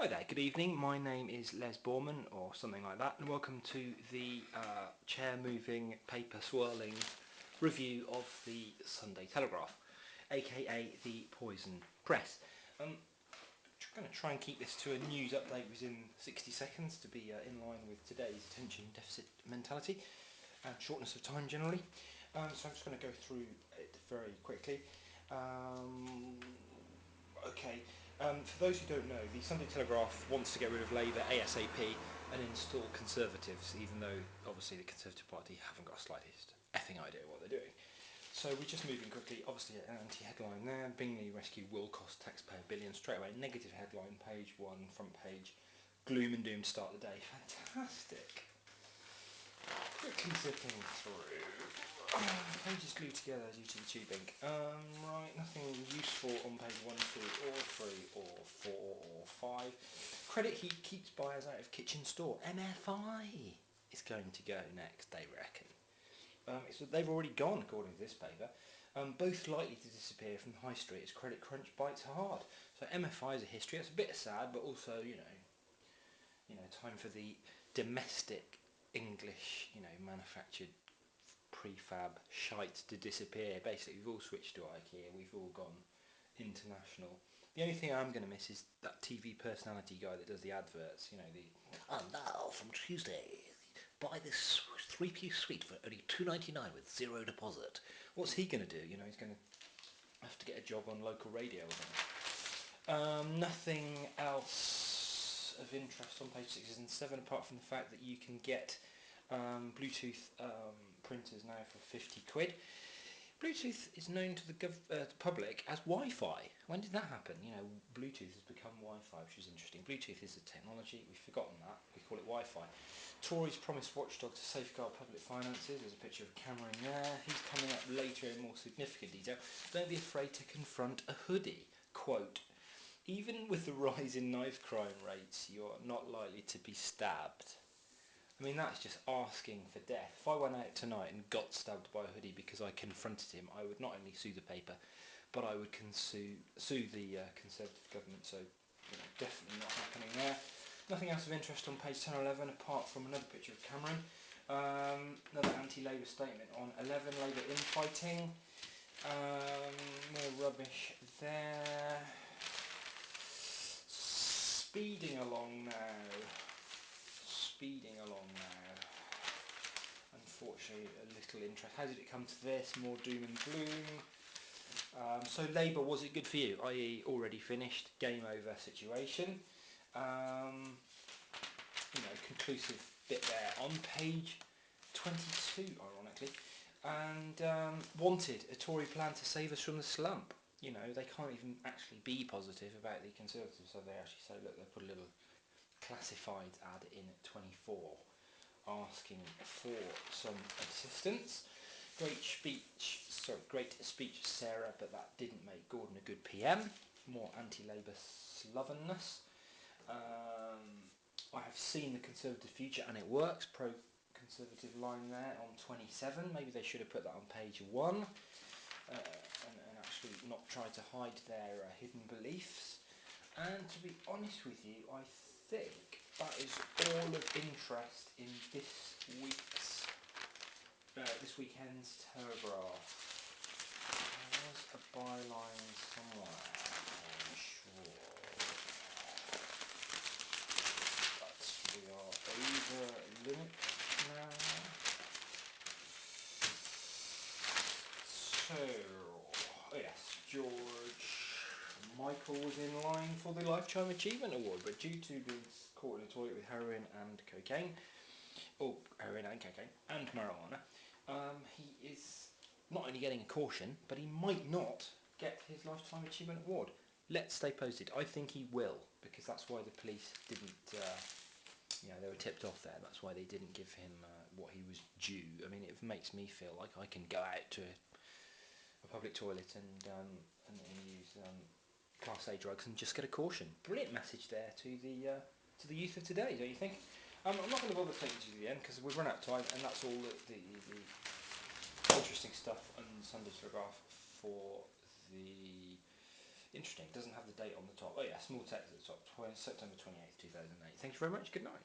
Hi there, good evening. My name is Les Borman, or something like that, and welcome to the chair moving, paper swirling review of the Sunday Telegraph, aka the Poison Press. I'm going to try and keep this to a news update within 60 seconds to be in line with today's attention deficit mentality and shortness of time generally. So I'm just going to go through it very quickly. Okay. For those who don't know, the Sunday Telegraph wants to get rid of Labour ASAP and install Conservatives, even though obviously the Conservative Party haven't got a slightest effing idea what they're doing. So we're just moving quickly. Obviously an anti-headline there. Bingley rescue will cost taxpayer billions. Straight away, negative headline, page one, front page. Gloom and doom to start the day. Fantastic. Quickly zipping through. Pages glued together due to the tube ink. Right, nothing useful on page 1, 2, or 3, or 4, or 5. Credit heat keeps buyers out of kitchen store. MFI is going to go next, they reckon. So they've already gone, according to this paper. Both likely to disappear from the high street as credit crunch bites hard. So MFI is a history. It's a bit sad, but also, time for the domestic English, manufactured prefab shite to disappear. Basically, we've all switched to IKEA, we've all gone international. The only thing I'm going to miss is that TV personality guy that does the adverts, and now from Tuesday, buy this three-piece suite for only $2.99 with zero deposit. What's he going to do? He's going to have to get a job on local radio or something. Nothing else of interest on page 6 and 7 apart from the fact that you can get Bluetooth printers now for 50 quid. Bluetooth is known to the public as Wi-Fi. When did that happen? Bluetooth has become Wi-Fi, which is interesting. Bluetooth is a technology, we've forgotten that, we call it Wi-Fi. Tories promise watchdog to safeguard public finances. There's a picture of Cameron there. He's coming up later in more significant detail. Don't be afraid to confront a hoodie. Quote, even with the rise in knife crime rates, you're not likely to be stabbed. I mean, that's just asking for death. If I went out tonight and got stabbed by a hoodie because I confronted him, I would not only sue the paper, but I would sue the Conservative government, so definitely not happening there. Nothing else of interest on page 10 or 11 apart from another picture of Cameron. Another anti-Labour statement on 11, Labour infighting. More rubbish there. Speeding along now. Unfortunately, a little interest. How did it come to this? More doom and gloom. So Labour, was it good for you? I.e. already finished, game over situation. Conclusive bit there on page 22, ironically. And wanted, a Tory plan to save us from the slump. They can't even actually be positive about the Conservatives, so they actually say, look, they put a little classified ad in at 24 asking for some assistance. Great speech, Sarah, but that didn't make Gordon a good PM. More anti-Labour slovenliness. I have seen the Conservative future and it works. Pro-Conservative line there on 27. Maybe they should have put that on page 1 and actually not try to hide their hidden beliefs. And to be honest with you, I think that is all of interest in this weekend's Telegraph. There was a byline somewhere, I'm sure. But we are over limit now. So, yes, George Michael was in line for the Lifetime Achievement Award, but due to being caught in a toilet with heroin and cocaine, and marijuana, he is not only getting a caution, but he might not get his Lifetime Achievement Award. Let's stay posted. I think he will, because that's why the police didn't, they were tipped off there. That's why they didn't give him what he was due. I mean, it makes me feel like I can go out to a public toilet and use Class A drugs and just get a caution. Brilliant message there to the youth of today, don't you think? I'm not going to bother taking you to the end because we've run out of time, and that's all the interesting stuff on Sunday Telegraph for the interesting. It doesn't have the date on the top. Oh yes, Small text at the top, September 28th, 2008. Thank you very much. Good night.